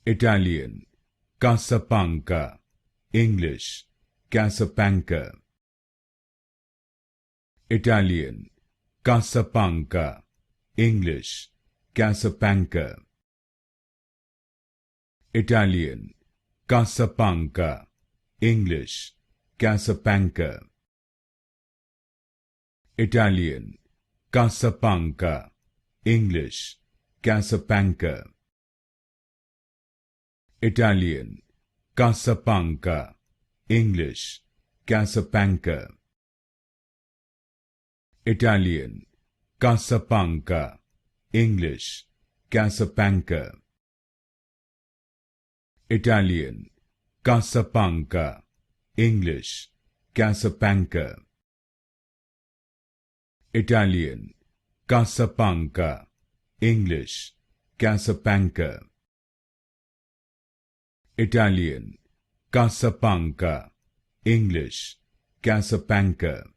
Italian, Cassapanca. English, Cassapanca. Italian, Cassapanca. English, Cassapanca. Italian, Cassapanca. English, Cassapanca. Italian, Cassapanca. English, Cassapanca. Italian, Cassapanca. English, Cassapanca. Italian, Cassapanca. English, Cassapanca. Italian, Cassapanca. English, Cassapanca. Italian, Cassapanca. English, Cassapanca. Italian, Cassapanca. English, Cassapanca.